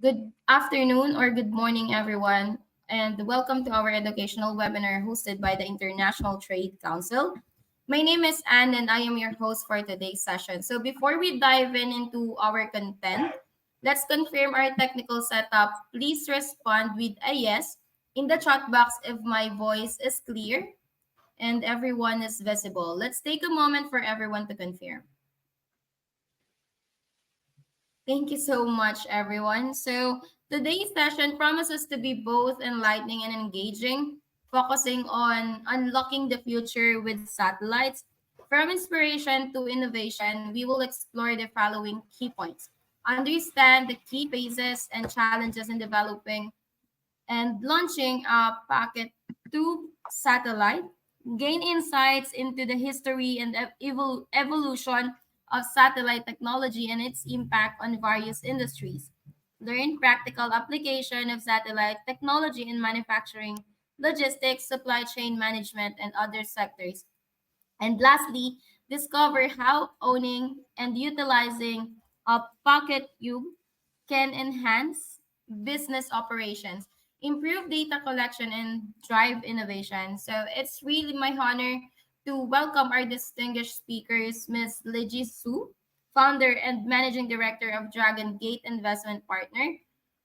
Good afternoon or good morning, everyone, and welcome to our educational webinar hosted by the International Trade Council. My name is Anne, and I am your host for today's session. So, before we dive into our content, let's confirm our technical setup. Please respond with a yes in the chat box if my voice is clear and everyone is visible. Let's take a moment for everyone to confirm. Thank you so much, everyone. So, today's session promises to be both enlightening and engaging, focusing on unlocking the future with satellites. From inspiration to innovation, we will explore the following key points: understand the key phases and challenges in developing and launching a Pocket Tube satellite, gain insights into the history and evolution of satellite technology and its impact on various industries, learn practical application of satellite technology in manufacturing, logistics, supply chain management, and other sectors, and lastly, discover how owning and utilizing a Pocket Cube can enhance business operations, improve data collection, and drive innovation. So it's really my honor to welcome our distinguished speakers, Ms. Liji Su, founder and managing director of Dragon Gate Investment Partner,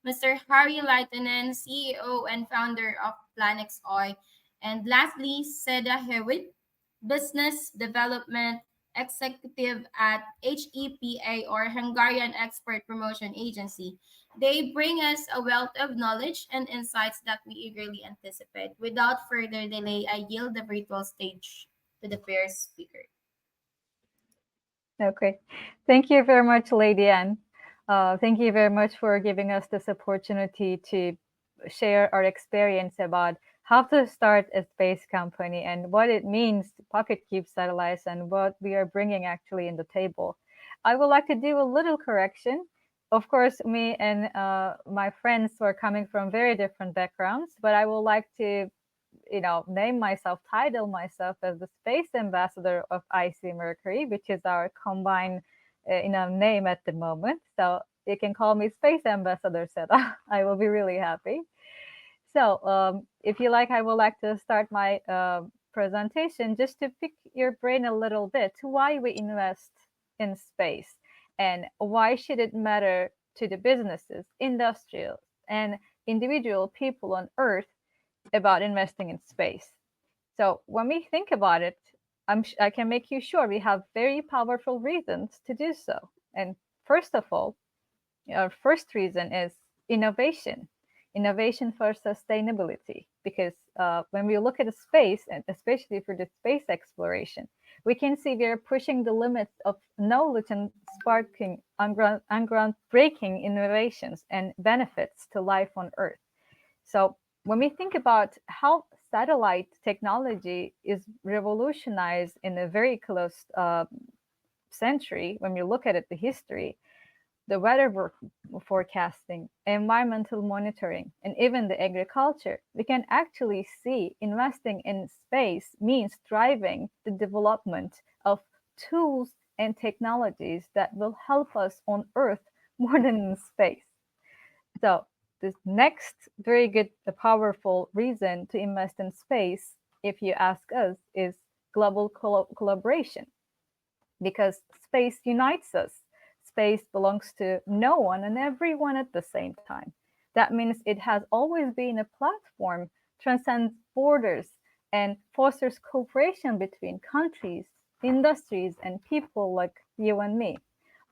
Mr. Harry Leitonen, CEO and founder of Planex Oil, and lastly, Seda Hewitt, Business Development Executive at HEPA or Hungarian Export Promotion Agency. They bring us a wealth of knowledge and insights that we eagerly anticipate. Without further delay, I yield the virtual stage to the first speaker. Okay. Thank you very much, Lady Anne. Thank you very much for giving us this opportunity to share our experience about how to start a space company and what it means to PocketQube satellites and what we are bringing actually in the table. I would like to do a little correction. Of course, me and my friends were coming from very different backgrounds, but I would like to name myself, title myself as the space ambassador of icMercury, which is our combined, name at the moment. So you can call me Space Ambassador Seda. I will be really happy. So if you like, I would like to start my presentation just to pick your brain a little bit. Why we invest in space and why should it matter to the businesses, industrials, and individual people on Earth about investing in space. So when we think about it, I can make you sure we have very powerful reasons to do so. And first of all, our first reason is innovation, innovation for sustainability. Because when we look at the space, and especially for the space exploration, we can see we are pushing the limits of knowledge and sparking groundbreaking innovations and benefits to life on Earth. So when we think about how satellite technology is revolutionized in a very close century, when we look at it, the history, the weather forecasting, environmental monitoring, and even the agriculture, we can actually see investing in space means driving the development of tools and technologies that will help us on Earth more than in space. So the next very good, powerful reason to invest in space, if you ask us, is global collaboration. Because space unites us. Space belongs to no one and everyone at the same time. That means it has always been a platform, transcends borders, and fosters cooperation between countries, industries, and people like you and me.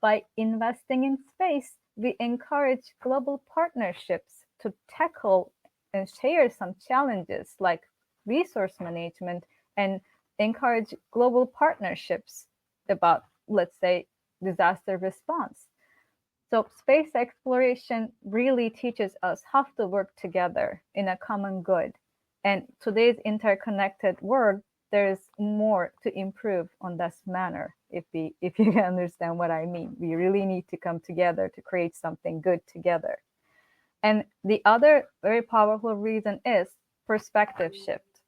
By investing in space, we encourage global partnerships to tackle and share some challenges like resource management and encourage global partnerships about, let's say, disaster response. So, space exploration really teaches us how to work together in a common good. And today's interconnected world, there's more to improve on this manner. If you can understand what I mean, we really need to come together to create something good together. And the other very powerful reason is perspective shift.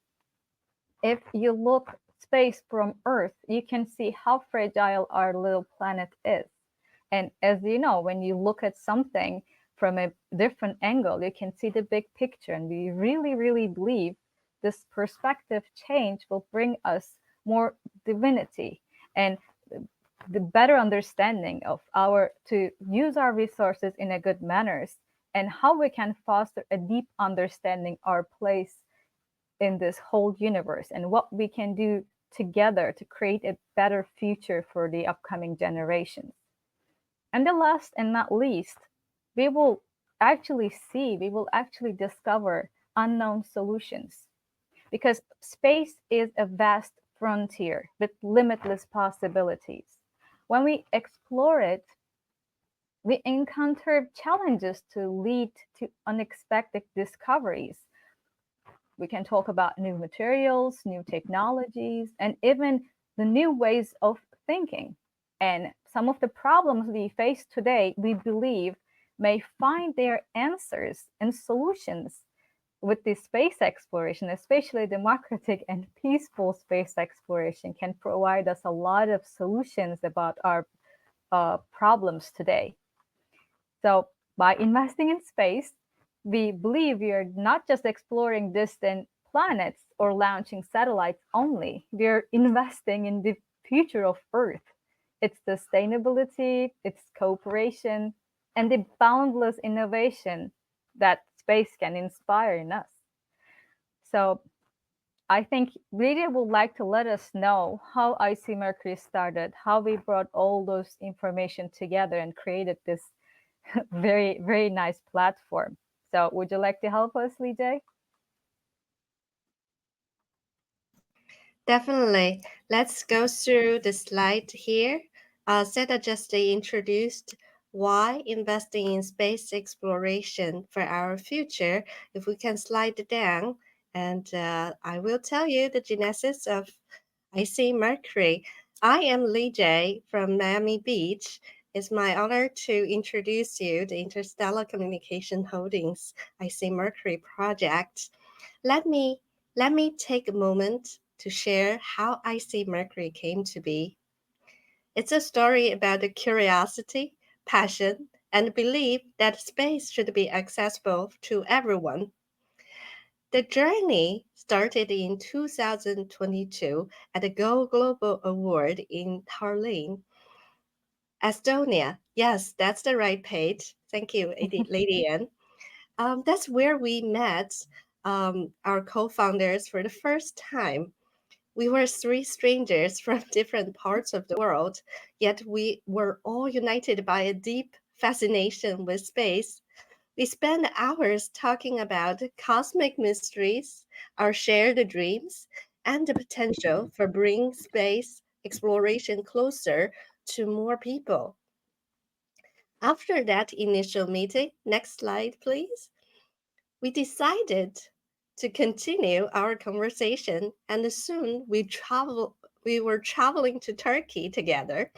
If you look space from Earth, you can see how fragile our little planet is. And as you know, when you look at something from a different angle. You can see the big picture. And we really, really believe this perspective change will bring us more divinity and the better understanding of our to use our resources in a good manners and how we can foster a deep understanding our place in this whole universe and what we can do together to create a better future for the upcoming generations. And the last and not least, we will we will actually discover unknown solutions because space is a vast frontier with limitless possibilities. When we explore it, we encounter challenges to lead to unexpected discoveries. We can talk about new materials, new technologies, and even the new ways of thinking. And some of the problems we face today, we believe, may find their answers and solutions with the space exploration, especially democratic and peaceful space exploration, can provide us a lot of solutions about our problems today. So, by investing in space, we believe we are not just exploring distant planets or launching satellites only, we are investing in the future of Earth, its sustainability, its cooperation, and the boundless innovation that space can inspire in us. So, I think Lydia would like to let us know how icMercury started, how we brought all those information together and created this very, very nice platform. So would you like to help us, Lydia? Definitely. Let's go through the slide here. Seta just introduced why investing in space exploration for our future. If we can slide it down, and I will tell you the genesis of icMercury. I am Lee J from Miami Beach. It's my honor to introduce you the Interstellar Communication Holdings icMercury project. Let me let me take a moment to share how icMercury came to be. It's a story about the curiosity, passion, and belief that space should be accessible to everyone. The journey started in 2022 at the Go Global Award in Tallinn, Estonia. Yes, that's the right page. Thank you, Lady Ann. That's where we met our co founders for the first time. We were three strangers from different parts of the world, yet we were all united by a deep fascination with space. We spent hours talking about cosmic mysteries, our shared dreams, and the potential for bringing space exploration closer to more people. After that initial meeting, next slide, please, we decided to continue our conversation, and soon we were traveling to Turkey together,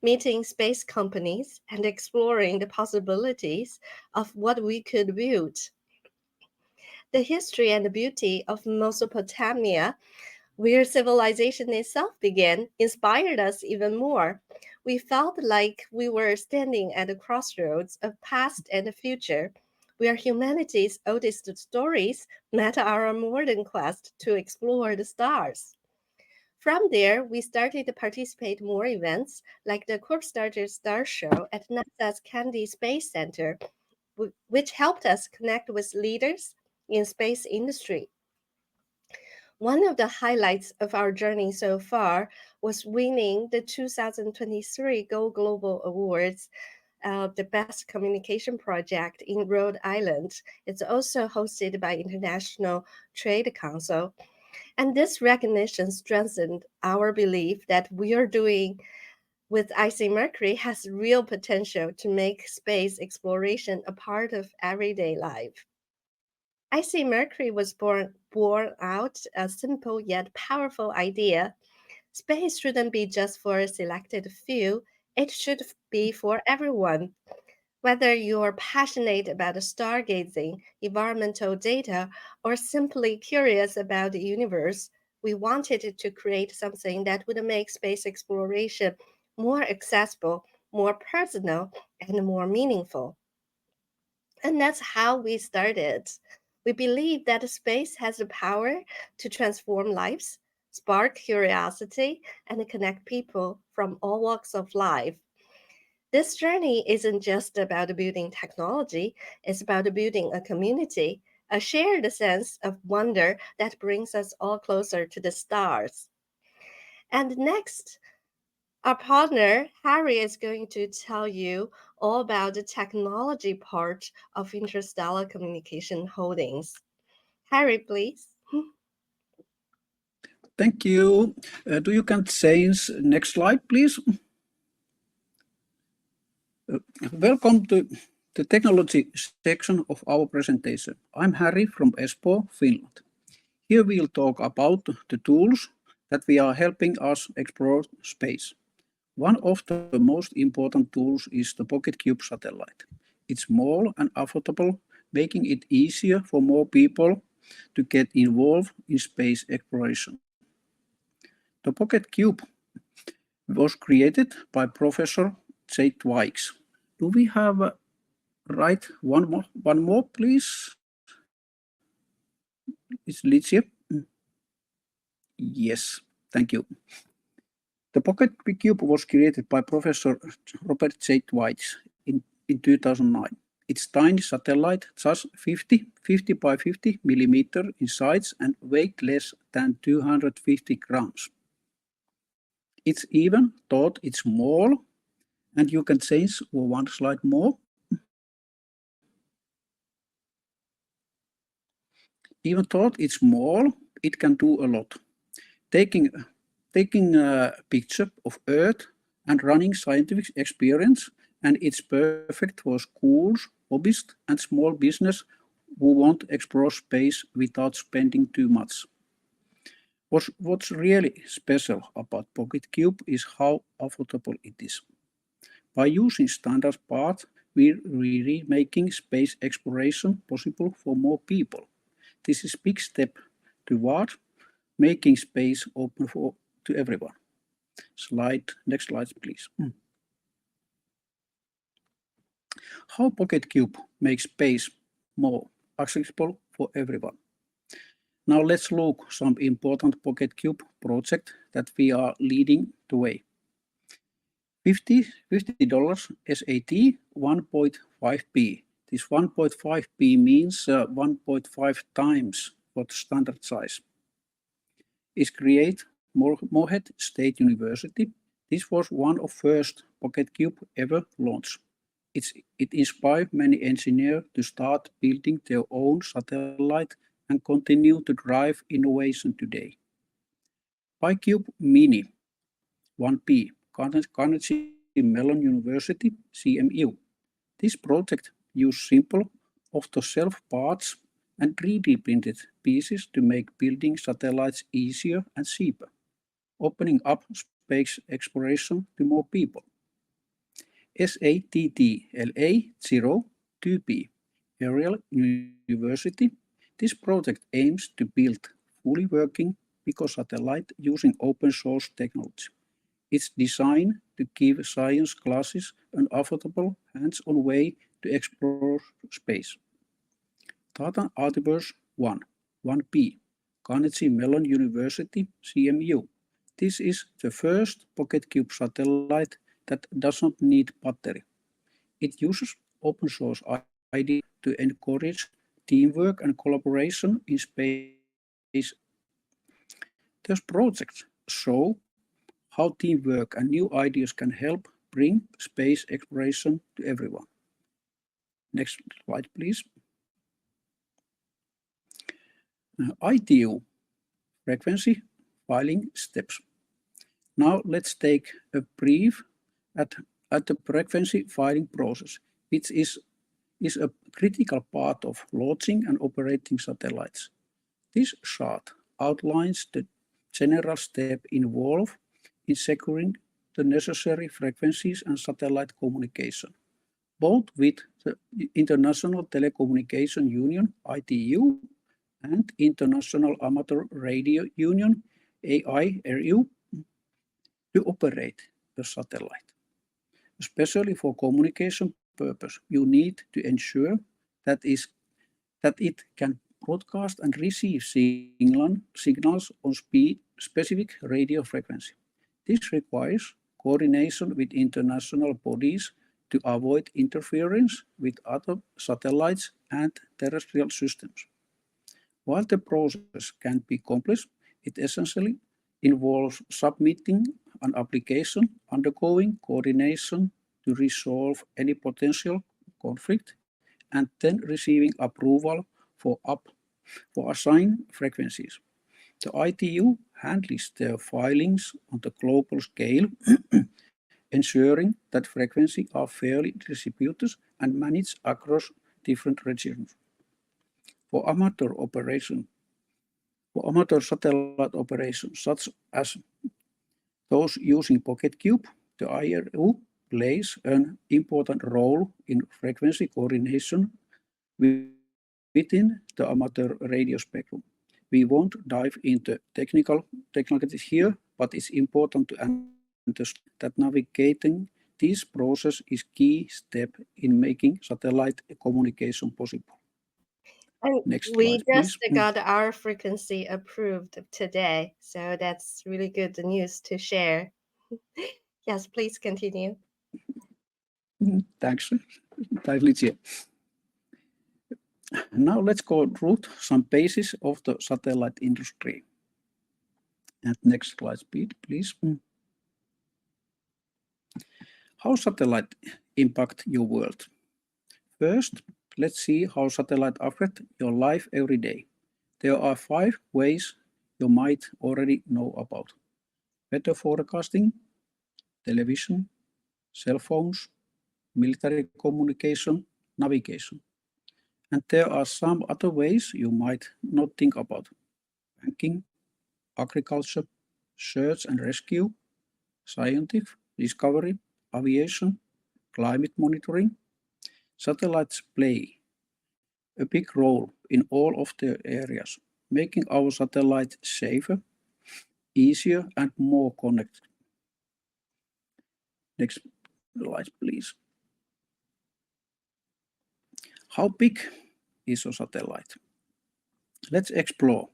meeting space companies and exploring the possibilities of what we could build. The history and the beauty of Mesopotamia, where civilization itself began, inspired us even more. We felt like we were standing at the crossroads of past and the future, where humanity's oldest stories met our modern quest to explore the stars. From there, we started to participate more events like the Corp Starter Star Show at NASA's Kennedy Space Center, which helped us connect with leaders in space industry. One of the highlights of our journey so far was winning the 2023 Go Global Awards, the Best Communication Project in Rhode Island. It's also hosted by International Trade Council. And this recognition strengthened our belief that we are doing with icMercury has real potential to make space exploration a part of everyday life. icMercury was born out a simple yet powerful idea. Space shouldn't be just for a selected few, it should be for everyone. Whether you're passionate about stargazing, environmental data, or simply curious about the universe, we wanted to create something that would make space exploration more accessible, more personal, and more meaningful. And that's how we started. We believe that space has the power to transform lives, spark curiosity, and connect people from all walks of life. This journey isn't just about building technology, it's about building a community, a shared sense of wonder that brings us all closer to the stars. And next, our partner, Harry, is going to tell you all about the technology part of Interstellar Communication Holdings. Harry, please. Thank you. Do you can change next slide, please? Welcome to the technology section of our presentation. I'm Harry from Espoo, Finland. Here we'll talk about the tools that we are helping us explore space. One of the most important tools is the PocketQube satellite. It's small and affordable, making it easier for more people to get involved in space exploration. The PocketQube was created by Professor J. Twice. Do we have right one more, please? Is Licia? Yes, thank you. The PocketQube was created by Professor Robert J. Twice in 2009. It's tiny satellite, just 50 by 50 millimeter in size and weight less than 250 grams. It's even thought it's small, and you can change one slide more. Even though it's small, it can do a lot. Taking a picture of Earth and running scientific experiments, and it's perfect for schools, hobbyists, and small business who want to explore space without spending too much. What's really special about PocketQube is how affordable it is. By using standard parts, we're really making space exploration possible for more people. This is a big step toward making space open to everyone. Next slide, please. How PocketQube makes space more accessible for everyone. Now let's look some important PocketQube project that we are leading the way. $50 SAT 1.5p. This 1.5p means 1.5 times what standard size. Is create Morehead State University. This was one of first PocketQube ever launched. It inspired many engineers to start building their own satellite and continue to drive innovation today. PyCube Mini 1P, Carnegie Mellon University, CMU. This project used simple off-the-shelf parts and 3D printed pieces to make building satellites easier and cheaper, opening up space exploration to more people. SATTLA 02P, Ariel University. This project aims to build fully working Pico satellite using open source technology. It's designed to give science classes an affordable, hands-on way to explore space. Tata Artiverse 1P, Carnegie Mellon University, CMU. This is the first PocketQube satellite that does not need battery. It uses open source ideas to encourage teamwork and collaboration in space. These projects show how teamwork and new ideas can help bring space exploration to everyone. Next slide, please. ITU, frequency filing steps. Now let's take a brief at the frequency filing process, which is a critical part of launching and operating satellites. This chart outlines the general step involved in securing the necessary frequencies and satellite communication, both with the International Telecommunication Union, ITU, and International Amateur Radio Union, AIRU, to operate the satellite. Especially for communication purpose, you need to ensure that it can broadcast and receive signals on specific radio frequency. This requires coordination with international bodies to avoid interference with other satellites and terrestrial systems. While the process can be complex, it essentially involves submitting an application, undergoing coordination to resolve any potential conflict, and then receiving approval for assigned frequencies. The ITU handles their filings on the global scale, ensuring that frequencies are fairly distributed and managed across different regions. For amateur satellite operations, such as those using PocketQube, the IRU plays an important role in frequency coordination within the amateur radio spectrum. We won't dive into technicalities here, but it's important to understand that navigating this process is a key step in making satellite communication possible. And Next we slide, just please. got our frequency approved today, so that's really good news to share. Yes, please continue. Thanks, Licia. Now let's go through some bases of the satellite industry. And next slide, please. How satellite impact your world? First, let's see how satellite affect your life every day. There are 5 ways you might already know about: weather forecasting, television, cell phones, military communication, navigation. And there are some other ways you might not think about: banking, agriculture, search and rescue, scientific discovery, aviation, climate monitoring. Satellites play a big role in all of the areas, making our satellites safer, easier, and more connected. Next slide, please. How big is a satellite? Let's explore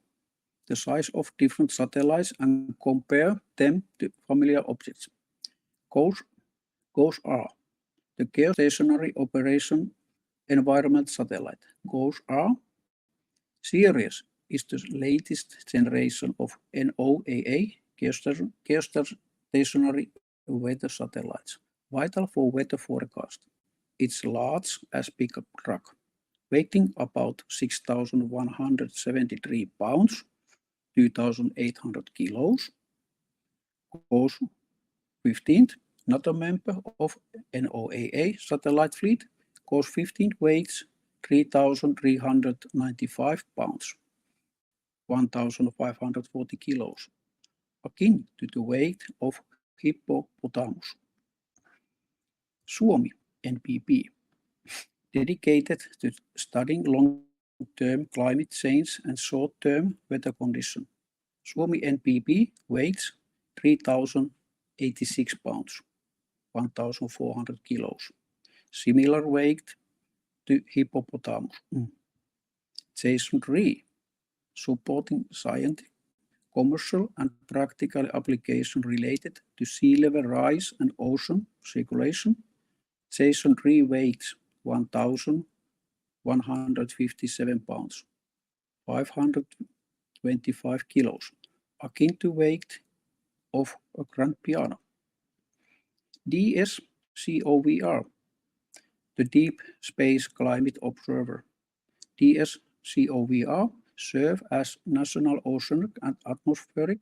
the size of different satellites and compare them to familiar objects. Goals are the geostationary operation environment satellite. Goals are Sirius is the latest generation of NOAA geostationary weather satellites, vital for weather forecast. It's large as pickup truck, weighing about 6,173 pounds, 2,800 kilos. Goes 15th, not a member of NOAA satellite fleet. Goes 15 weights 3,395 pounds, 1,540 kilos, akin to the weight of hippopotamus. Suomi, NPP, dedicated to studying long-term climate change and short-term weather conditions. Suomi NPP weighs 3,086 pounds, 1,400 kilos, similar weight to hippopotamus. Jason Ree, supporting scientific, commercial and practical application related to sea level rise and ocean circulation. Jason Ree weighs 1,157 pounds, 525 kilos, akin to weight of a grand piano. DSCOVR, the Deep Space Climate Observer. DSCOVR serve as National Oceanic and Atmospheric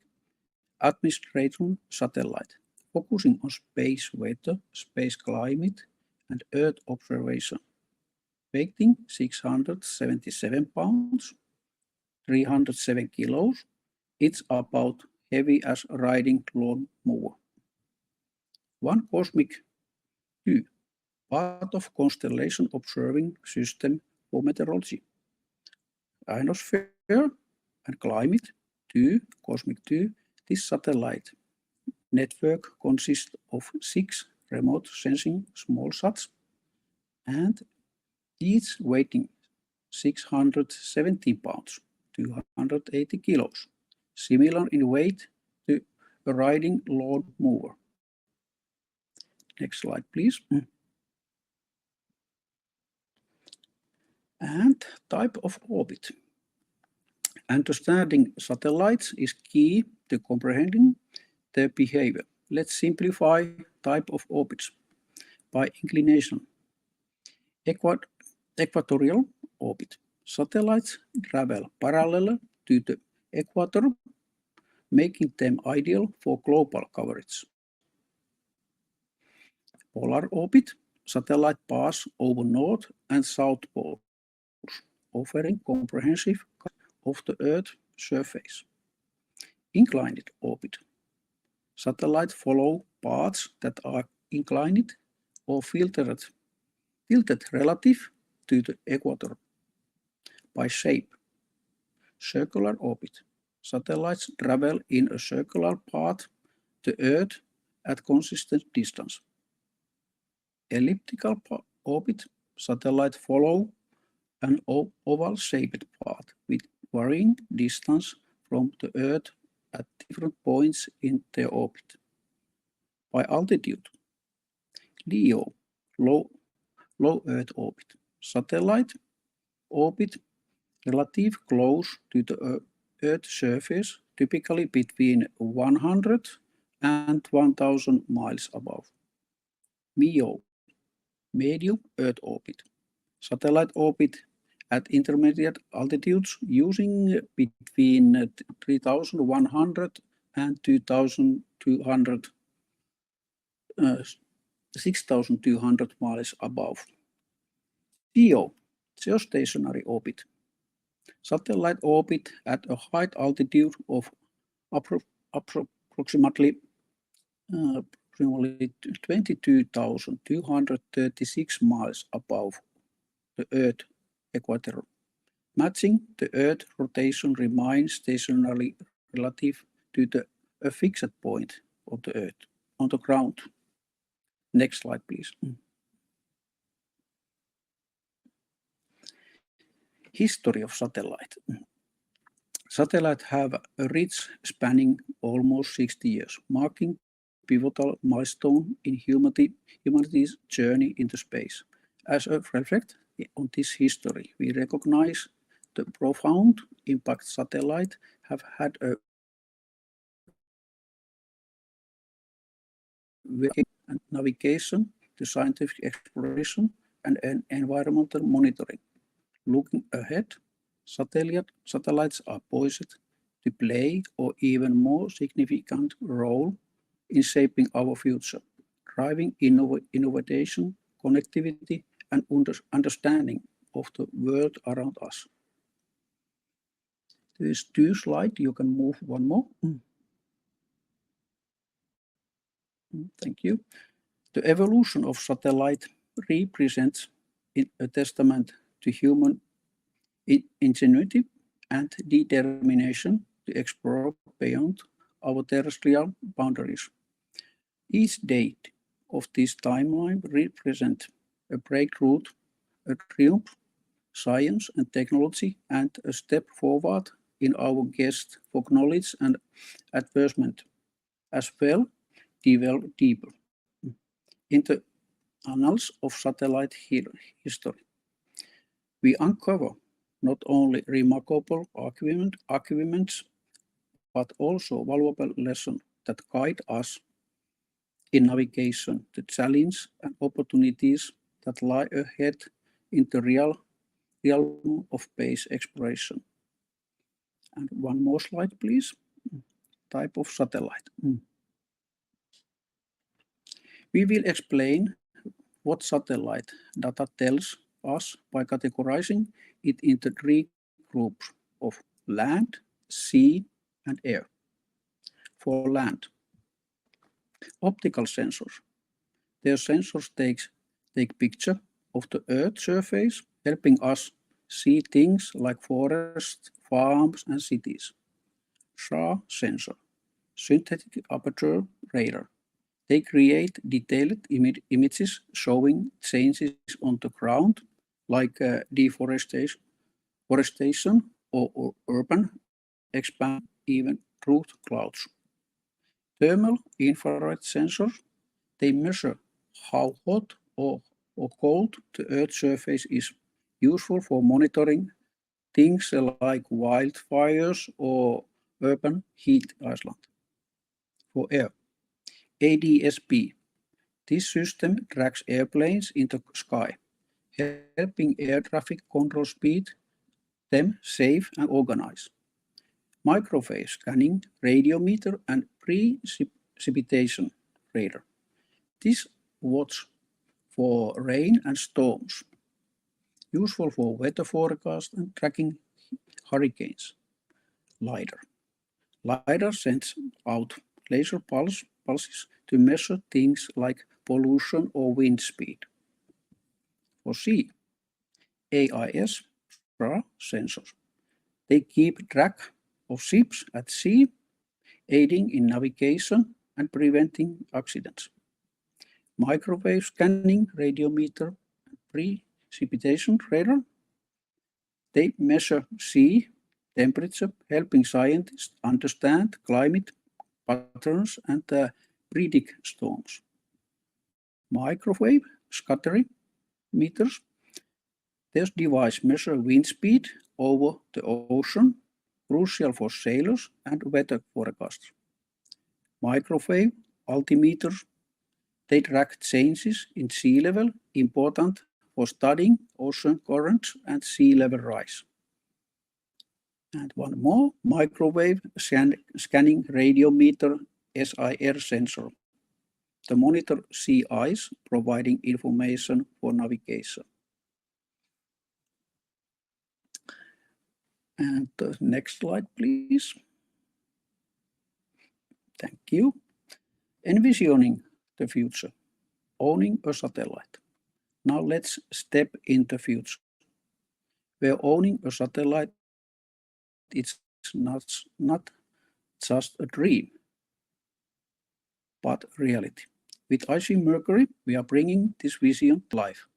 Administration satellite, focusing on space weather, space climate, and Earth observation. Weighing 677 pounds, 307 kilos, it's about heavy as a riding lawnmower. One Cosmic 2, part of constellation observing system for meteorology. Ionosphere and climate 2, Cosmic 2, this satellite network consists of 6 remote sensing small sats, and each weighing 617 pounds, 280 kilos, similar in weight to a riding lawn mower. Next slide, please. And type of orbit. Understanding satellites is key to comprehending their behavior. Let's simplify type of orbits by inclination. Equatorial orbit. Satellites travel parallel to the equator, making them ideal for global coverage. Polar orbit. Satellite pass over north and south poles, offering comprehensive coverage of the Earth's surface. Inclined orbit. Satellites follow paths that are inclined or tilted relative to the equator. By shape. Circular orbit. Satellites travel in a circular path to Earth at consistent distance. Elliptical orbit. Satellites follow an oval-shaped path with varying distance from the Earth at different points in their orbit. By altitude. LEO, low Earth orbit. Satellite orbit relative close to the Earth's surface, typically between 100 and 1000 miles above. MEO, medium Earth orbit. Satellite orbit at intermediate altitudes using between 3100 and 6200 miles above. GEO, geostationary orbit. Satellite orbit at a high altitude of approximately 22,236 miles above the Earth equator. Matching the Earth rotation remains stationary relative to a fixed point of the Earth on the ground. Next slide, please. History of satellite. Satellites have a reach spanning almost 60 years, marking pivotal milestone in humanity's journey into space. As a reflect on this history, we recognize the profound impact satellites have had on navigation, to scientific exploration, and environmental monitoring. Looking ahead, satellites are poised to play an even more significant role in shaping our future, driving innovation, connectivity, and understanding of the world around us. There's 2 slides. You can move one more. Thank you. The evolution of satellite represents a testament to human ingenuity and determination to explore beyond our terrestrial boundaries. Each date of this timeline represents a breakthrough, a triumph, science and technology, and a step forward in our quest for knowledge and advancement, as well delve deeper into annals of satellite history. We uncover not only remarkable achievements, but also valuable lessons that guide us in navigation, the challenge and opportunities that lie ahead in the realm of space exploration. And one more slide, please. Type of satellite. We will explain what satellite data tells us by categorizing it into 3 groups of land, sea, and air. For land, optical sensors. Their sensors take picture of the Earth's surface, helping us see things like forests, farms, and cities. SAR sensor, synthetic aperture radar. They create detailed images showing changes on the ground, like deforestation, forestation, or urban expansion, even through clouds. Thermal infrared sensors, they measure how hot or cold the Earth's surface is, useful for monitoring things like wildfires or urban heat island. For air, ADSB. This system tracks airplanes in the sky, helping air traffic control speed, them safe and organize. Microwave scanning, radiometer, and precipitation radar. This watch for rain and storms, useful for weather forecast and tracking hurricanes. LiDAR. LiDAR sends out laser pulses to measure things like pollution or wind speed. For sea, AIS sensors. They keep track of ships at sea, aiding in navigation and preventing accidents. Microwave scanning, radiometer, and precipitation radar. They measure sea temperature, helping scientists understand climate patterns and predict storms. Microwave scattering meters. This device measures wind speed over the ocean, crucial for sailors and weather forecasts. Microwave altimeters, they track changes in sea level, important for studying ocean currents and sea level rise. And one more, microwave scanning radiometer SIR sensor. The monitor sea ice, providing information for navigation. And the next slide, please. Thank you. Envisioning the future, owning a satellite. Now let's step in the future, where owning a satellite is not just a dream, but reality. With icMercury, we are bringing this vision to life,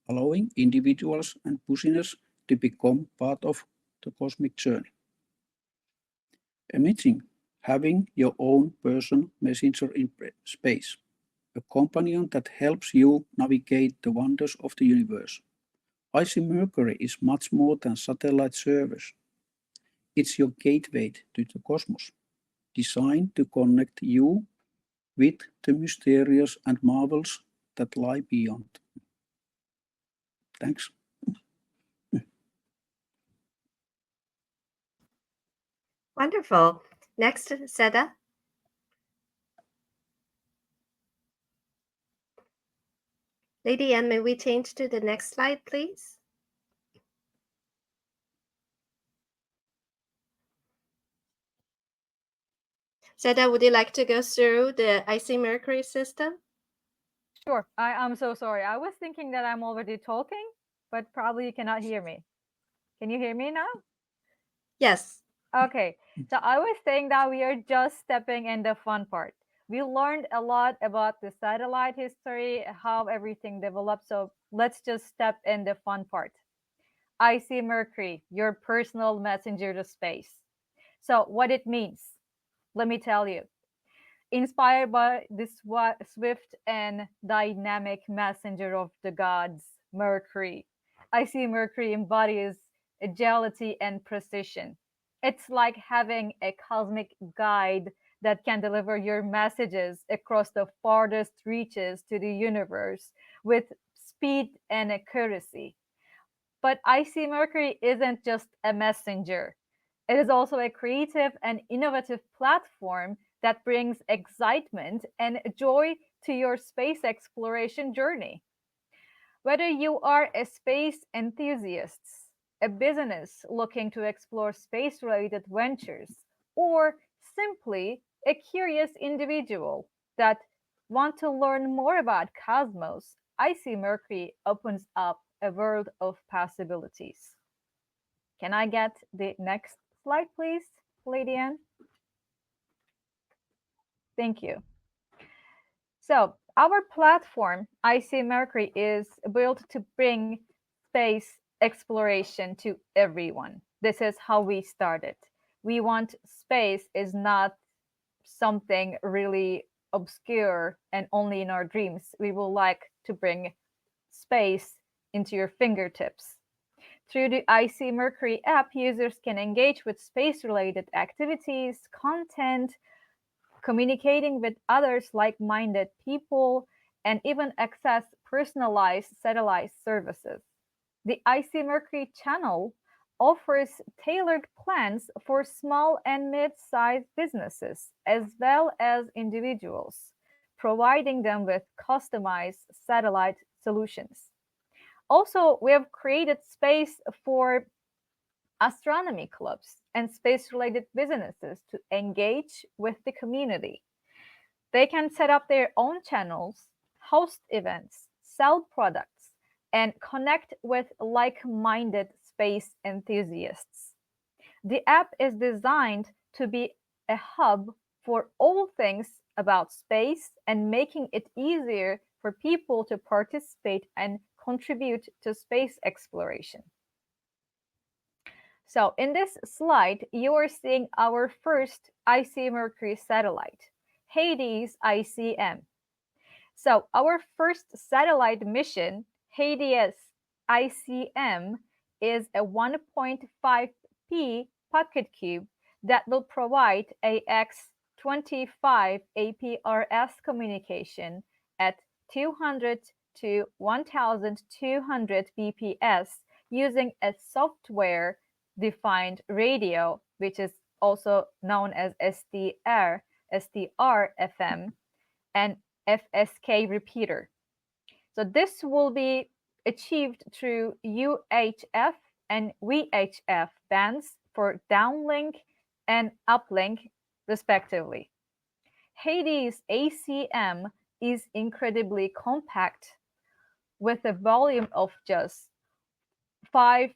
allowing individuals and businesses to become part of the cosmic journey. Imagine having your own personal messenger in space, a companion that helps you navigate the wonders of the universe. icMercury is much more than satellite service. It's your gateway to the cosmos, designed to connect you with the mysterious and marvels that lie beyond. Thanks. Wonderful. Next, Seda. Lady Anne, may we change to the next slide, please? Seda, would you like to go through the icMercury system? Sure. I'm so sorry. I was thinking that I'm already talking, but probably you cannot hear me. Can you hear me now? Yes. Okay. So I was saying that we are just stepping in the fun part. We learned a lot about the satellite history, how everything developed. So let's just step in the fun part. icMercury, your personal messenger to space. So what it means, let me tell you. Inspired by this swift and dynamic messenger of the gods, Mercury, icMercury embodies agility and precision. It's like having a cosmic guide that can deliver your messages across the farthest reaches to the universe with speed and accuracy. But icMercury isn't just a messenger. It is also a creative and innovative platform that brings excitement and joy to your space exploration journey. Whether you are a space enthusiast, a business looking to explore space related ventures, or simply a curious individual that want to learn more about cosmos, icMercury opens up a world of possibilities. Can I get the next slide, please, Lady Anne? Thank you. So our platform, icMercury, is built to bring space exploration to everyone. This is how we started. We want space is not something really obscure and only in our dreams. We would like to bring space into your fingertips. Through the icMercury app, users can engage with space-related activities, content, communicating with others like-minded people, and even access personalized satellite services. The icMercury channel offers tailored plans for small and mid-sized businesses as well as individuals, providing them with customized satellite solutions. Also, we have created space for astronomy clubs and space-related businesses to engage with the community. They can set up their own channels, host events, sell products, and connect with like-minded space enthusiasts. The app is designed to be a hub for all things about space and making it easier for people to participate and contribute to space exploration. So in this slide, you are seeing our first icMercury satellite, Hades ICM. So our first satellite mission, Hades ICM, is a 1.5p PocketQube that will provide AX25 APRS communication at 200 to 1200 bps using a software-defined radio, which is also known as SDR-FM, and FSK repeater. So this will be achieved through UHF and VHF bands for downlink and uplink respectively. Hades ACM is incredibly compact with a volume of just 5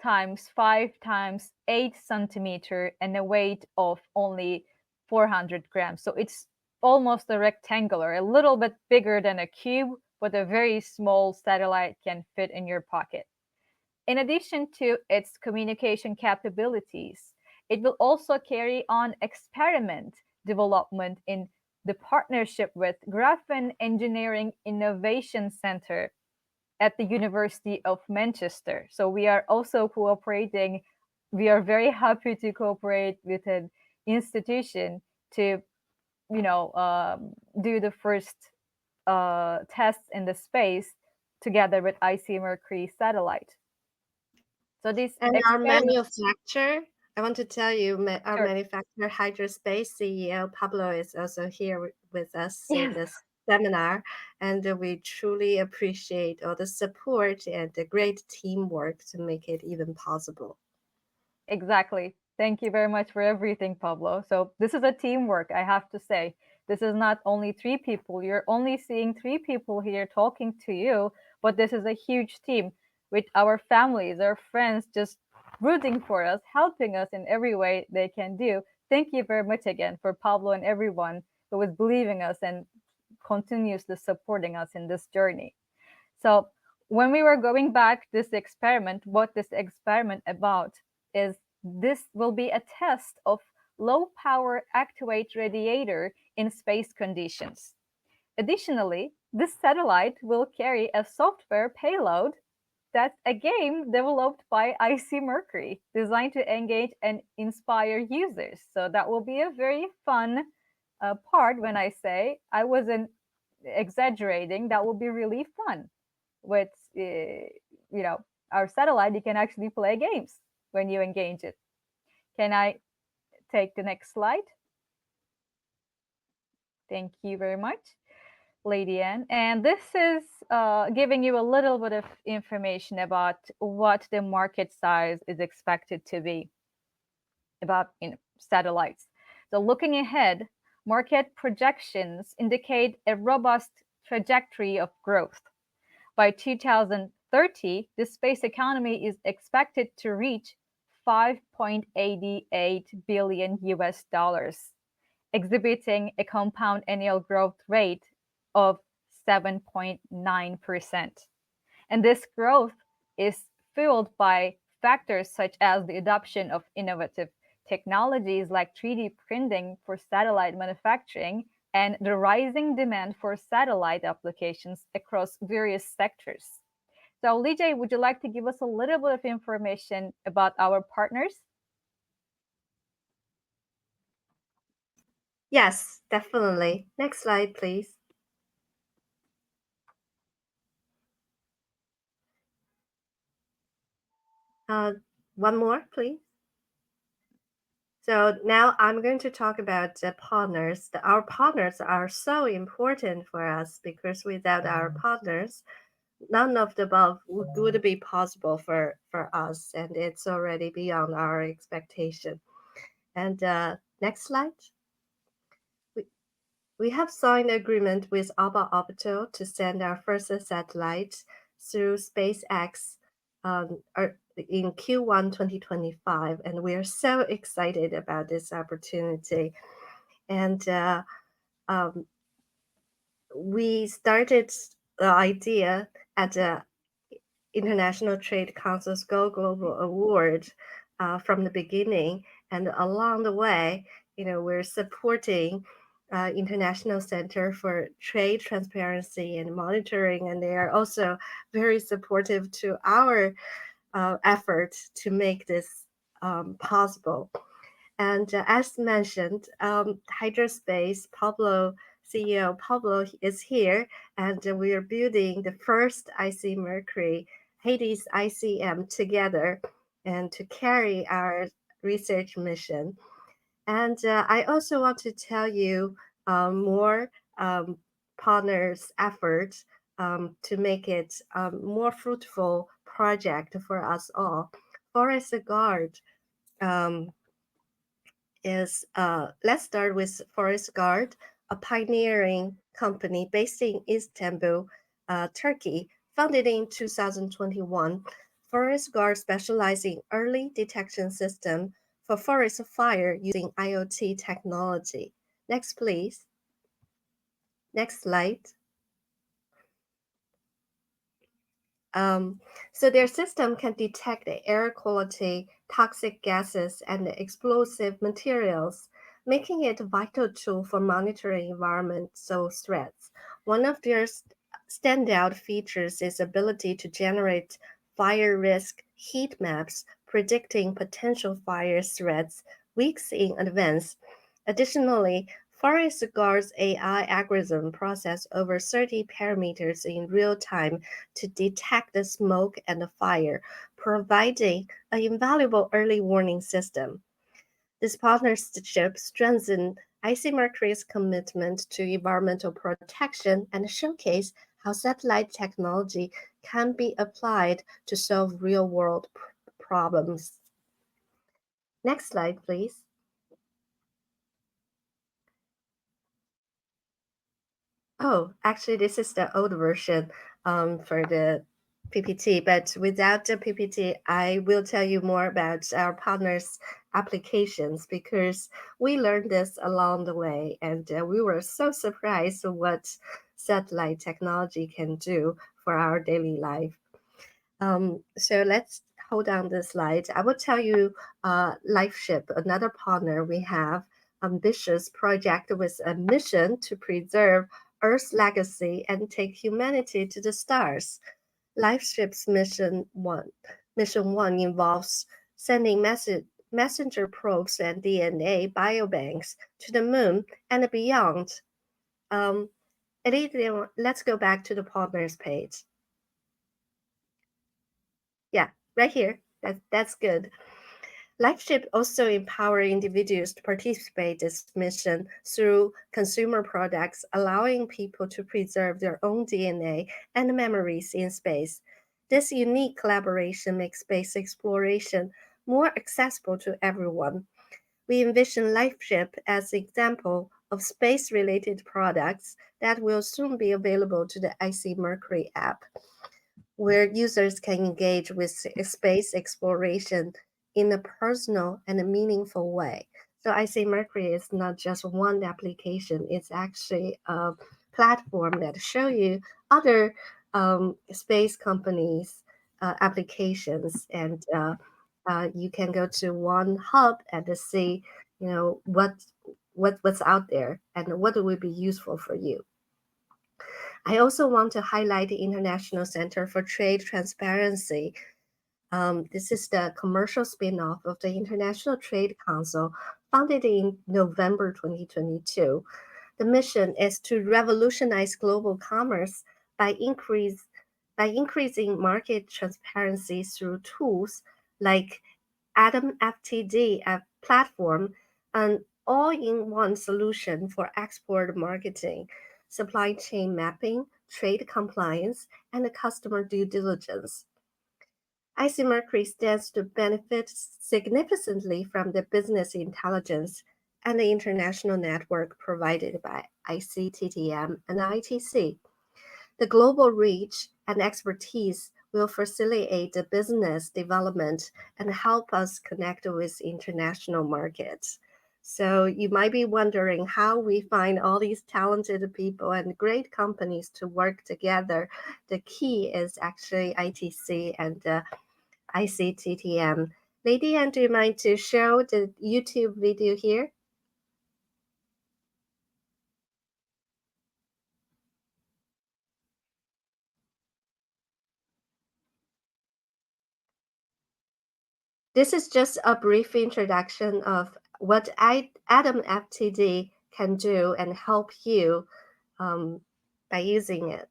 times 5 times 8 centimeter and a weight of only 400 grams. So it's almost a rectangular, a little bit bigger than a cube, but a very small satellite can fit in your pocket. In addition to its communication capabilities, it will also carry on experiment development in the partnership with Graphene Engineering Innovation Center at the University of Manchester. So we are also cooperating. We are very happy to cooperate with an institution to, do the first tests in the space together with icMercury satellite. So this And our experiment, manufacturer, I want to tell you, our sure. manufacturer, Hydrospace CEO Pablo, is also here with us in Yes, this seminar. And we truly appreciate all the support and the great teamwork to make it even possible. exactly. Thank you very much for everything, Pablo. So this is a teamwork, I have to say. This is not only 3 people. You're only seeing 3 people here talking to you, but this is a huge team with our families, our friends just rooting for us, helping us in every way they can do. Thank you very much again for Pablo and everyone who is believing us and continuously supporting us in this journey. So when we were going back this experiment, what this experiment about is this will be a test of low power actuate radiator in space conditions. Additionally, this satellite will carry a software payload that's a game developed by icMercury, designed to engage and inspire users. So that will be a very fun part when I say I wasn't exaggerating. That will be really fun. With our satellite, you can actually play games when you engage it. Can I take the next slide? Thank you very much, Lady Ann. And this is giving you a little bit of information about what the market size is expected to be about satellites. So looking ahead, market projections indicate a robust trajectory of growth. By 2030, the space economy is expected to reach 5.88 billion US dollars, exhibiting a compound annual growth rate of 7.9%. And this growth is fueled by factors such as the adoption of innovative technologies like 3D printing for satellite manufacturing and the rising demand for satellite applications across various sectors. So, Lijay, would you like to give us a little bit of information about our partners? Yes, definitely. Next slide, please. One more, please. So now I'm going to talk about the partners. Our partners are so important for us because without our partners, none of the above would be possible for us, and it's already beyond our expectation. And next slide. We, we have signed an agreement with Alba Orbital to send our first satellite through SpaceX in Q1 2025, and we are so excited about this opportunity. And we started the idea at the International Trade Council's Go Global Award from the beginning, and along the way, we're supporting International Center for Trade Transparency and Monitoring, and they are also very supportive to our effort to make this possible. And as mentioned, Hydrospace CEO Pablo is here, and we are building the first icMercury Hades ICM together and to carry our research mission. And I also want to tell you more partners' efforts to make it more fruitful project for us all. Forest Guard is let's start with Forest Guard, a pioneering company based in Istanbul, Turkey, founded in 2021. Forest Guard specializes in early detection system for forest fire using IoT technology. Next, please. Next slide. So their system can detect the air quality, toxic gases, and explosive materials, making it a vital tool for monitoring environmental threats. One of their standout features is ability to generate fire risk heat maps, predicting potential fire threats weeks in advance. Additionally, Forest Guard's AI algorithm process over 30 parameters in real time to detect the smoke and the fire, providing an invaluable early warning system. This partnership strengthens icMercury's commitment to environmental protection and showcase how satellite technology can be applied to solve real-world problems. Next slide, please. Oh, actually, this is the old version for the PPT, but without the PPT, I will tell you more about our partners' applications because we learned this along the way, and we were so surprised what satellite technology can do for our daily life. So let's hold on the slide. I will tell you LifeShip, another partner we have, ambitious project with a mission to preserve Earth's legacy and take humanity to the stars. LifeShip's mission one involves sending messenger probes and DNA biobanks to the moon and beyond. Let's go back to the partners page. Yeah, right here. That's good. LifeShip also empower individuals to participate in this mission through consumer products, allowing people to preserve their own DNA and memories in space. This unique collaboration makes space exploration more accessible to everyone. We envision LifeShip as an example of space-related products that will soon be available to the icMercury app, where users can engage with space exploration in a personal and a meaningful way. So icMercury is not just one application, it's actually a platform that show you other space companies applications, and you can go to one hub and to see, what's out there and what will be useful for you. I also want to highlight the International Center for Trade Transparency. This is the commercial spin-off of the International Trade Council, founded in November 2022. The mission is to revolutionize global commerce by increasing market transparency through tools like AtomFTD platform, an all-in-one solution for export marketing, supply chain mapping, trade compliance, and customer due diligence. icMercury stands to benefit significantly from the business intelligence and the international network provided by ICTTM and ITC. The global reach and expertise will facilitate the business development and help us connect with international markets. So you might be wondering how we find all these talented people and great companies to work together. The key is actually ITC and ICTTM. Lady Anne, do you mind to show the YouTube video here? This is just a brief introduction of what Atom FTD can do and help you by using it.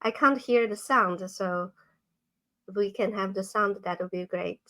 I can't hear the sound, so if we can have the sound, that would be great.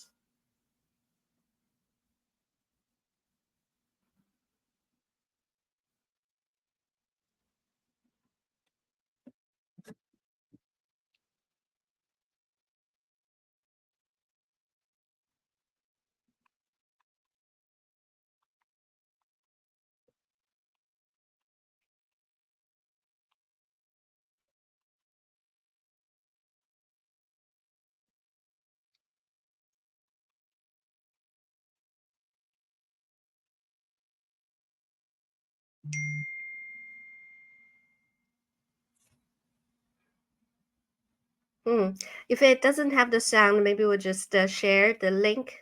If it doesn't have the sound, maybe we'll just share the link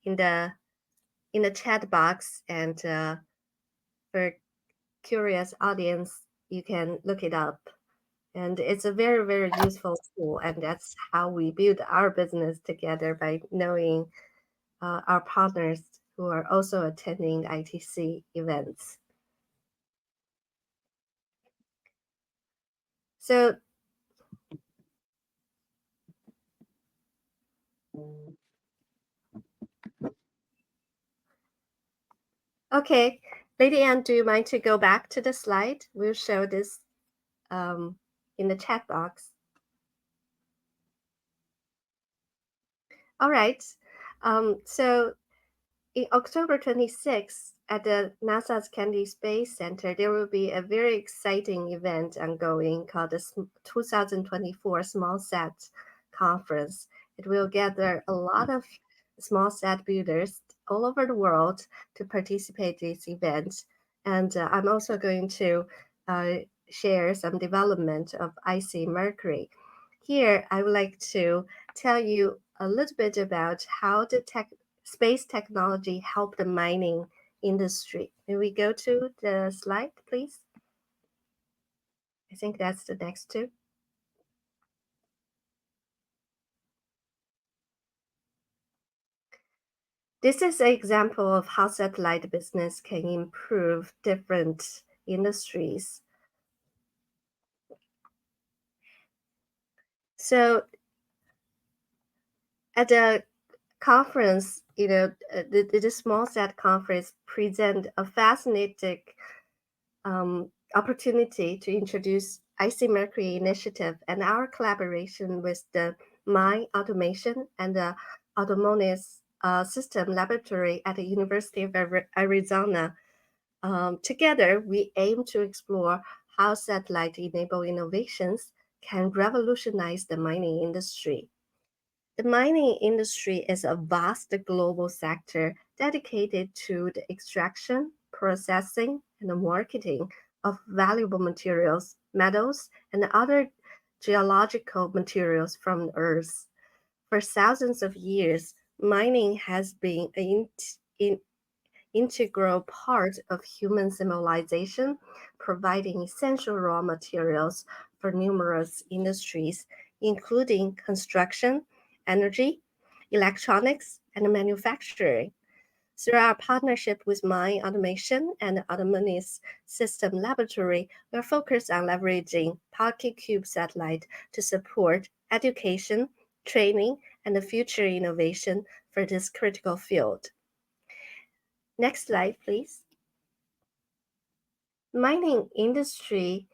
in the chat box, and for curious audience, you can look it up. And it's a very, very useful tool, and that's how we build our business together, by knowing our partners who are also attending ITC events. So, okay, Lady Anne, do you mind to go back to the slide? We'll show this in the chat box. All right. So in October 26th, at the NASA's Kennedy Space Center, there will be a very exciting event ongoing called the 2024 Small Sat Conference. It will gather a lot of small sat builders all over the world to participate in this event. And I'm also going to share some development of icMercury. Here, I would like to tell you a little bit about how the space technology help the mining industry. May we go to the slide, please? I think that's the next two. This is an example of how satellite business can improve different industries. So at the conference, the small sat conference present a fascinating opportunity to introduce icMercury initiative and our collaboration with the mine automation and the autonomous system laboratory at the University of Arizona. Together, we aim to explore how satellite-enabled innovations can revolutionize the mining industry. The mining industry is a vast global sector dedicated to the extraction, processing, and the marketing of valuable materials, metals, and other geological materials from the Earth. For thousands of years, mining has been an integral part of human civilization, providing essential raw materials for numerous industries, including construction, energy, electronics, and manufacturing. Through our partnership with Mine Automation and Autonomous System Laboratory, we are focused on leveraging PocketQube satellite to support education, training, and future innovation for this critical field. Next slide, please. Mining industry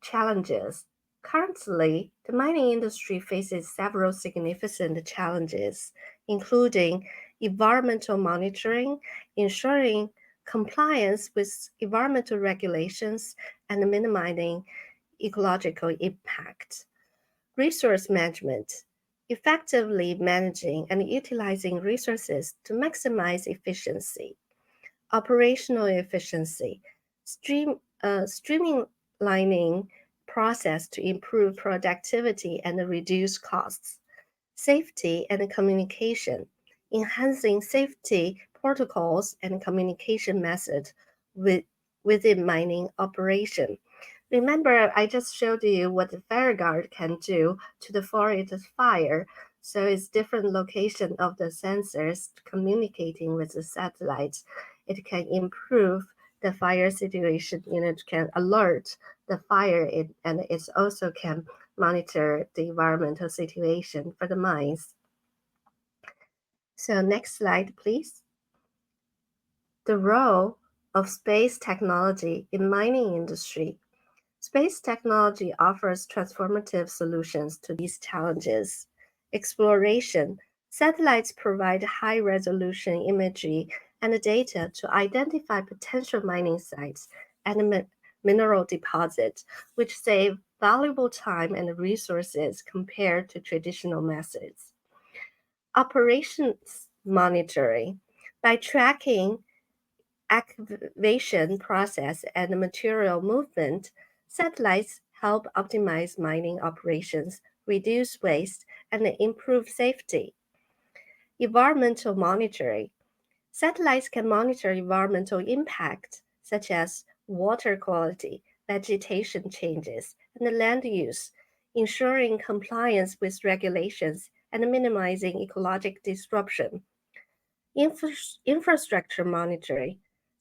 challenges. Currently, the mining industry faces several significant challenges, including environmental monitoring, ensuring compliance with environmental regulations, and minimizing ecological impact. Resource management, effectively managing and utilizing resources to maximize efficiency. Operational efficiency, streamlining process to improve productivity and reduce costs. Safety and communication, enhancing safety protocols and communication methods within mining operation. Remember, I just showed you what the fire guard can do to the forest fire. So it's different location of the sensors communicating with the satellites. It can improve the fire situation. It can alert the fire, and it also can monitor the environmental situation for the mines. So next slide, please. The role of space technology in mining industry. Space technology offers transformative solutions to these challenges. Exploration. Satellites provide high resolution imagery and data to identify potential mining sites and mineral deposits, which save valuable time and resources compared to traditional methods. Operations monitoring. By tracking activation process and material movement, satellites help optimize mining operations, reduce waste, and improve safety. Environmental monitoring. Satellites can monitor environmental impact, such as water quality, vegetation changes, and land use, ensuring compliance with regulations and minimizing ecological disruption. Infrastructure monitoring.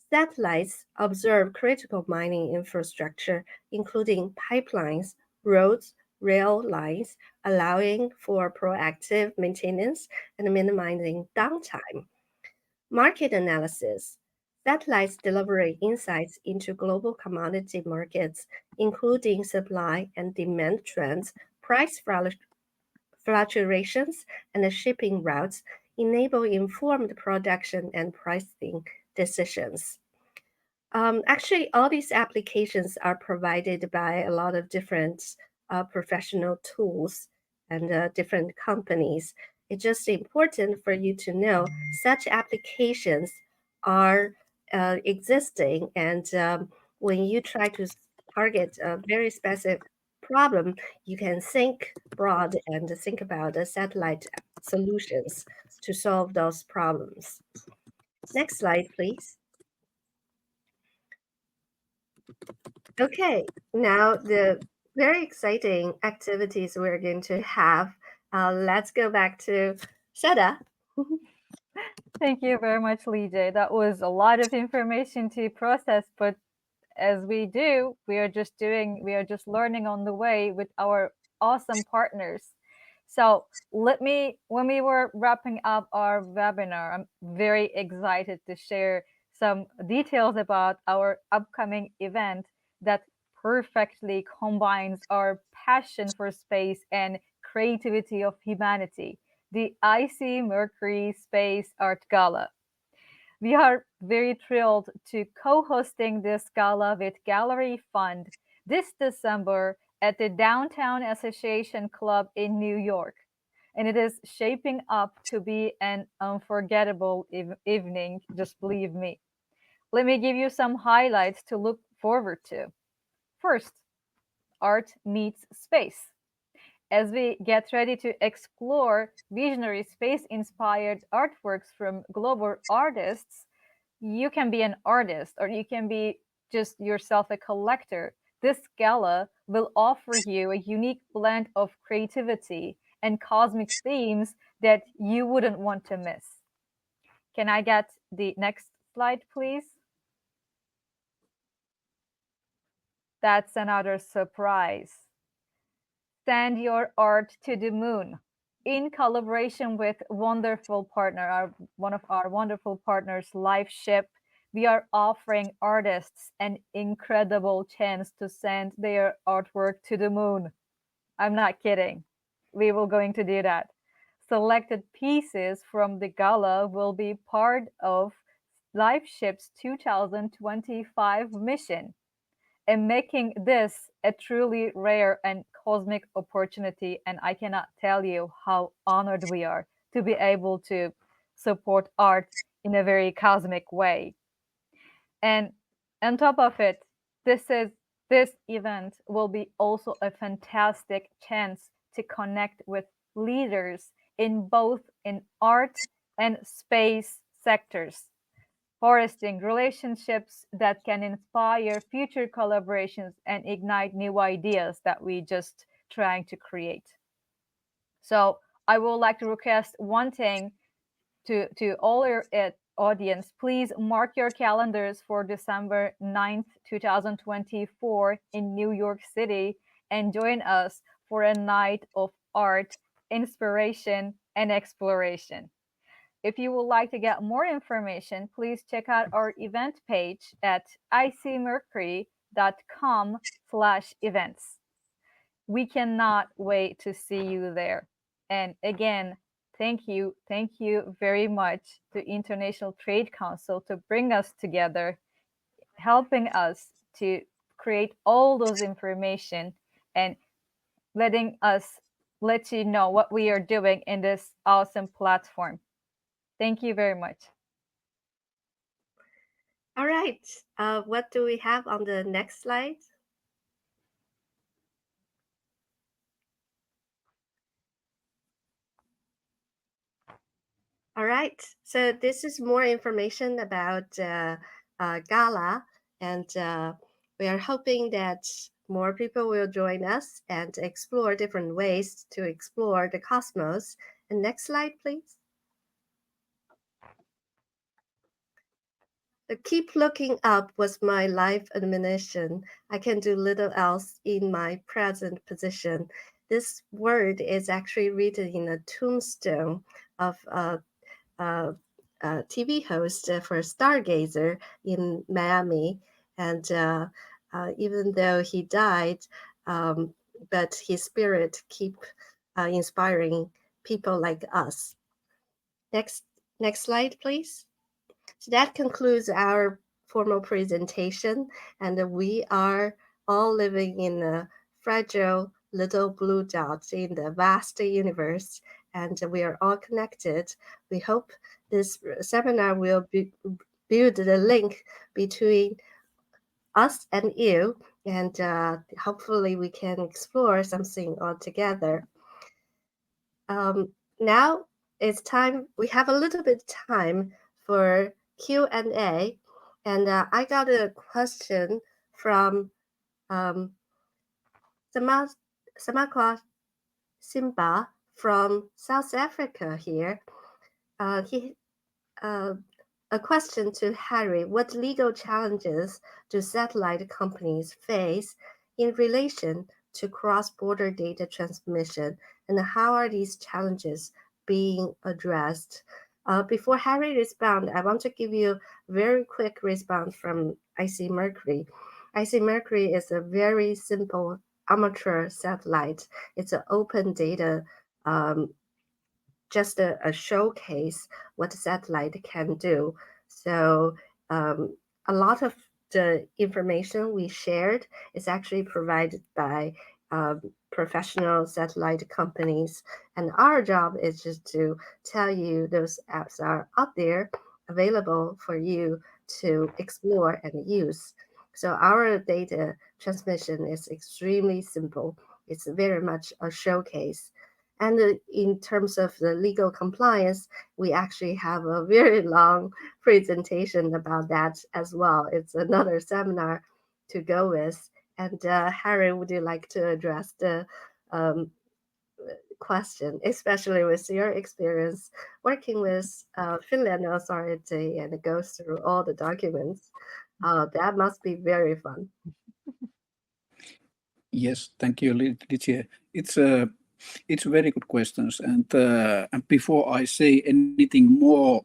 Satellites observe critical mining infrastructure, including pipelines, roads, rail lines, allowing for proactive maintenance and minimizing downtime. Market analysis. Satellites deliver insights into global commodity markets, including supply and demand trends, price fluctuations, and shipping routes, enable informed production and pricing decisions. Actually, all these applications are provided by a lot of different professional tools and different companies. It's just important for you to know such applications are existing, and when you try to target a very specific problem, you can think broad and think about the satellite solutions to solve those problems. Next slide, please. Okay, now the very exciting activities we're going to have. Let's go back to Shada. Thank you very much, Lee J. That was a lot of information to process, but as we do, we are just learning on the way with our awesome partners. So when we were wrapping up our webinar, I'm very excited to share some details about our upcoming event that perfectly combines our passion for space and creativity of humanity, the icMercury Space Art Gala. We are very thrilled to co-hosting this gala with Gallery Fund this December at the Downtown Association Club in New York. and it is shaping up to be an unforgettable evening, just believe me. Let me give you some highlights to look forward to. First, art meets space. As we get ready to explore visionary space inspired artworks from global artists, you can be an artist or you can be just yourself a collector. This gala will offer you a unique blend of creativity and cosmic themes that you wouldn't want to miss. Can I get the next slide, please? That's another surprise. Send your art to the moon. In collaboration with wonderful partner, one of our wonderful partners, LifeShip, we are offering artists an incredible chance to send their artwork to the moon. I'm not kidding. We will going to do that. Selected pieces from the gala will be part of LifeShip's 2025 mission, and making this a truly rare and cosmic opportunity. And I cannot tell you how honored we are to be able to support art in a very cosmic way. And on top of it, this event will be also a fantastic chance to connect with leaders in both in art and space sectors, fostering relationships that can inspire future collaborations and ignite new ideas that we just trying to create. So I would like to request one thing to all your audience. Please mark your calendars for December 9th, 2024 in New York City and join us for a night of art, inspiration, and exploration. If you would like to get more information, please check out our event page at icmercury.com/events. We cannot wait to see you there. And again, thank you very much to International Trade Council to bring us together, helping us to create all those information and letting us let you know what we are doing in this awesome platform. Thank you very much. All right. What do we have on the next slide? All right. So this is more information about Gala, and we are hoping that more people will join us and explore different ways to explore the cosmos. And next slide, please. Keep looking up was my life admonition. I can do little else in my present position. This word is actually written in a tombstone of uh, TV host for Stargazer in Miami. And even though he died, um, but his spirit keep inspiring people like us. Next slide, please. So that concludes our formal presentation, and we are all living in a fragile little blue dot in the vast universe, and we are all connected. We hope this seminar will build the link between us and you, and hopefully we can explore something all together. Now it's time. We have a little bit time for Q&A, and I got a question from Samakwa Simba from South Africa here. He a question to Harry: what legal challenges do satellite companies face in relation to cross-border data transmission, and how are these challenges being addressed? Before Harry responds, I want to give you a very quick response from icMercury. icMercury is a very simple amateur satellite. It's an open data, just a showcase what satellite can do. So a lot of the information we shared is actually provided by professional satellite companies. And our job is just to tell you those apps are out there available for you to explore and use. So our data transmission is extremely simple. It's very much a showcase. And in terms of the legal compliance, we actually have a very long presentation about that as well. It's another seminar to go with. And Harry, would you like to address the um, question, especially with your experience working with Finland authority and go through all the documents? That must be very fun. Yes, thank you, Licia. It's very good questions, and before I say anything more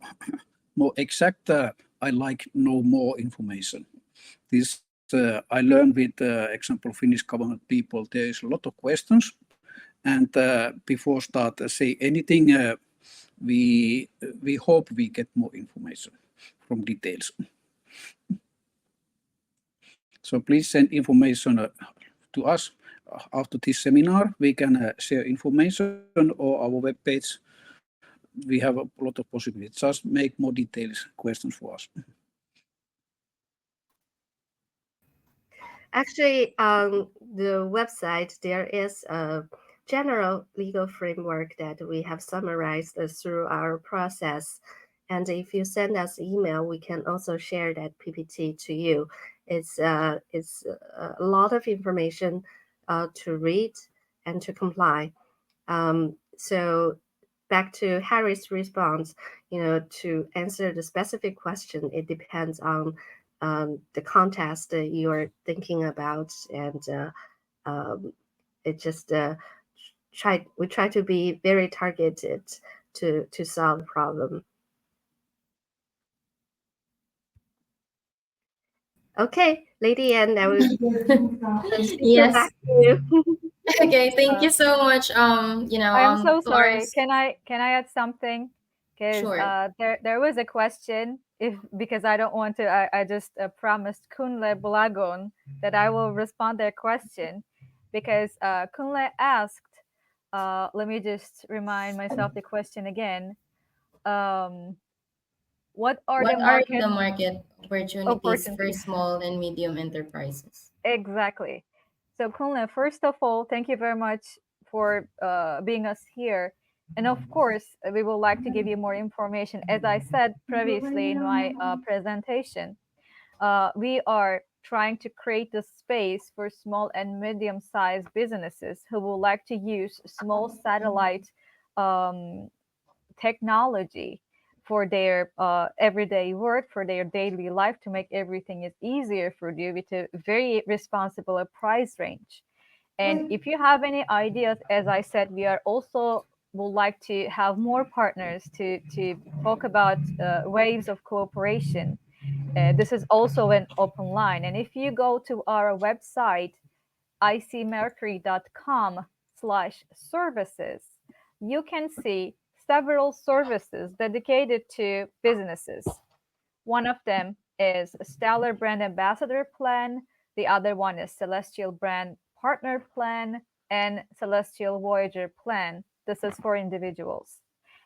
exact, I like know more information. This I learned with example Finnish government people. There is a lot of questions, and before start say anything, we hope we get more information from details. So please send information to us after this seminar. We can share information or our webpage. We have a lot of possibilities. Just make more details questions for us. Actually, on the website, there is a general legal framework that we have summarized through our process. And if you send us email, we can also share that PPT to you. It's a lot of information to read and to comply. So back to Harry's response, to answer the specific question, it depends on the context that you're thinking about, and um, it just we try to be very targeted to solve the problem. Okay, Lady Anne, I will speaker Yes. back to you. Okay, thank Uh, you so much. I am so sorry. Taurus. Can I add something? Because Sure. there was a question. If because I don't want to, I just promised Kunle Bulagon that I will respond their question, because Kunle asked. Let me just remind myself the question again. Um, what are What the are market the market opportunities for opportunities? small and medium enterprises? Exactly. So, Kunle, first of all, thank you very much for being us here. And of course, we would like to give you more information. As I said previously in my presentation, we are trying to create a space for small and medium-sized businesses who would like to use small satellite um, technology for their everyday work, for their daily life, to make everything is easier for you with a very responsible price range. And if you have any ideas, as I said, we are also would like to have more partners to talk about waves of cooperation. This is also an open line. And if you go to our website, icmercury.com/services, you can see several services dedicated to businesses. One of them is Stellar Brand Ambassador Plan. The other one is Celestial Brand Partner Plan and Celestial Voyager Plan. This is for individuals.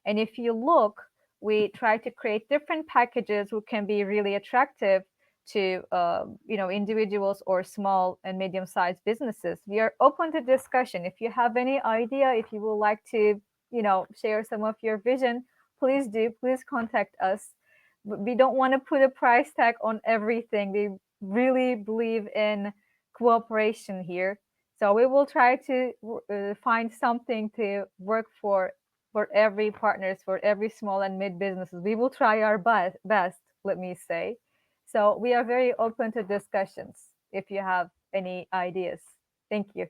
And if you look, we try to create different packages which can be really attractive to individuals or small and medium-sized businesses. We are open to discussion. If you have any idea, if you would like to share some of your vision, please do. Please contact us. We don't want to put a price tag on everything. We really believe in cooperation here. So we will try to find something to work for every partners, for every small and mid businesses. We will try our best, let me say. So we are very open to discussions if you have any ideas. Thank you.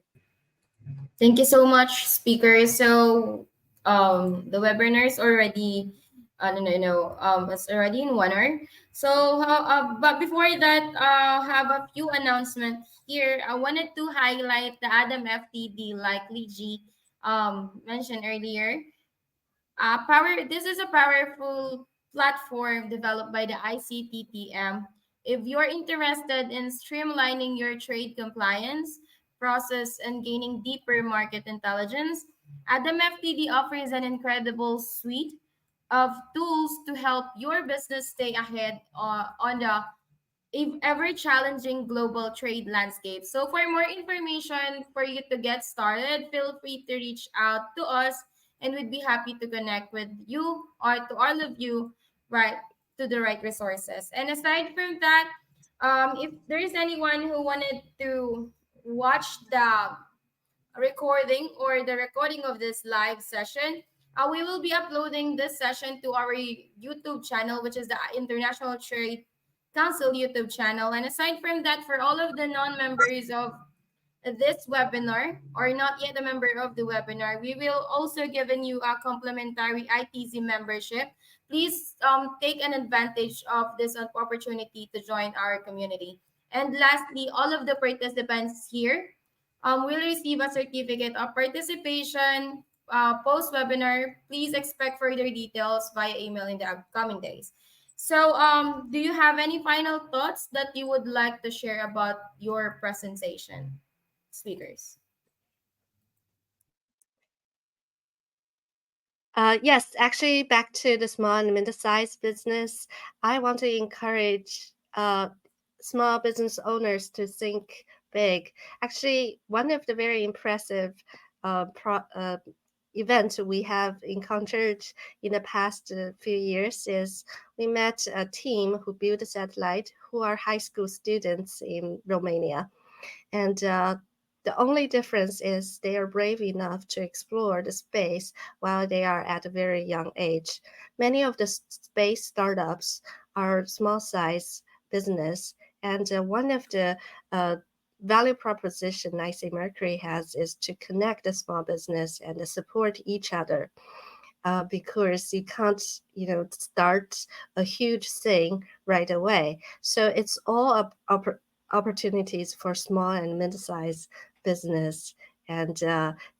Thank you so much, speakers. So, the webinar is already, it's already in 1 hour. So, but before that, have a few announcements here. I wanted to highlight the Adam FTD, like Lee G mentioned earlier. This is a powerful platform developed by the ICTTM. If you're interested in streamlining your trade compliance, process, and gaining deeper market intelligence, Adam FTD offers an incredible suite of tools to help your business stay ahead on the ever challenging global trade landscape. So, for more information for you to get started, feel free to reach out to us and we'd be happy to connect with you or to all of you right to the right resources. And aside from that, if there's anyone who wanted to watch the recording of this live session, we will be uploading this session to our YouTube channel, which is the International Trade Council YouTube channel. And aside from that, for all of the non-members of this webinar or not yet a member of the webinar, we will also giving you a complimentary ITZ membership. Please take an advantage of this opportunity to join our community. And lastly, all of the participants here will receive a certificate of participation post-webinar. Please expect further details via email in the upcoming days. So, do you have any final thoughts that you would like to share about your presentation, speakers? Yes, actually, back to the small and medium-sized business, I want to encourage small business owners to think big. Actually, one of the very impressive events we have encountered in the past few years is we met a team who built a satellite who are high school students in Romania. And the only difference is they are brave enough to explore the space while they are at a very young age. Many of the space startups are small size business, and one of the value proposition icMercury has is to connect the small business and support each other. Because you can't, start a huge thing right away. So it's all opportunities for small and mid-sized business, and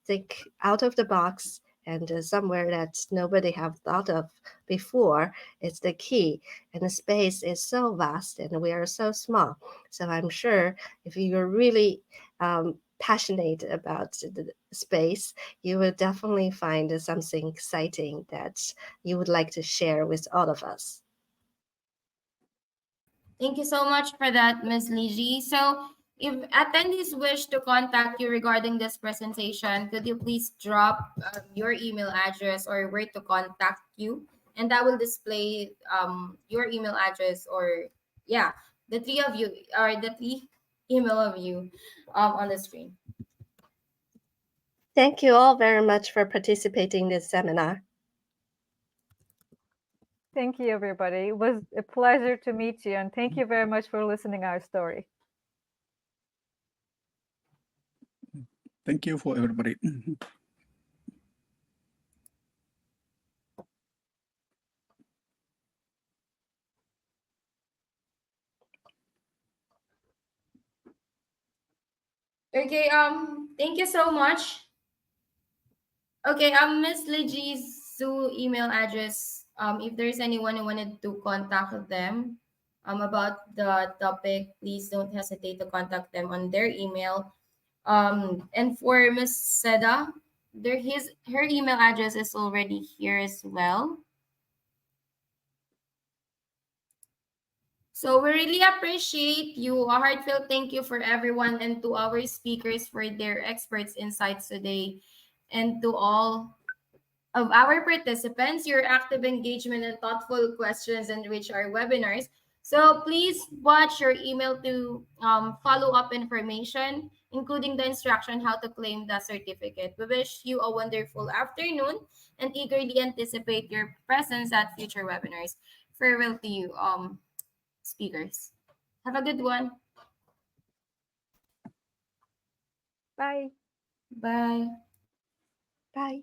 think out of the box, and somewhere that nobody have thought of before is the key. And the space is so vast and we are so small. So I'm sure if you're really passionate about the space, you will definitely find something exciting that you would like to share with all of us. Thank you so much for that, Ms. Liji. So, if attendees wish to contact you regarding this presentation, could you please drop your email address or where to contact you? And that will display your email address or, yeah, the three of you or the three email of you on the screen. Thank you all very much for participating in this seminar. Thank you, everybody. It was a pleasure to meet you, and thank you very much for listening our story. Thank you for everybody. Okay, thank you so much. Okay, Miss Liji's email address, if there's anyone who wanted to contact them about the topic, please don't hesitate to contact them on their email. And for Miss Seda, her email address is already here as well. So we really appreciate you. A heartfelt thank you for everyone and to our speakers for their experts insights today, and to all of our participants. Your active engagement and thoughtful questions enrich our webinars. So please watch your email to follow up information, including the instruction how to claim the certificate. We wish you a wonderful afternoon and eagerly anticipate your presence at future webinars. Farewell to you, speakers. Have a good one. Bye. Bye. Bye.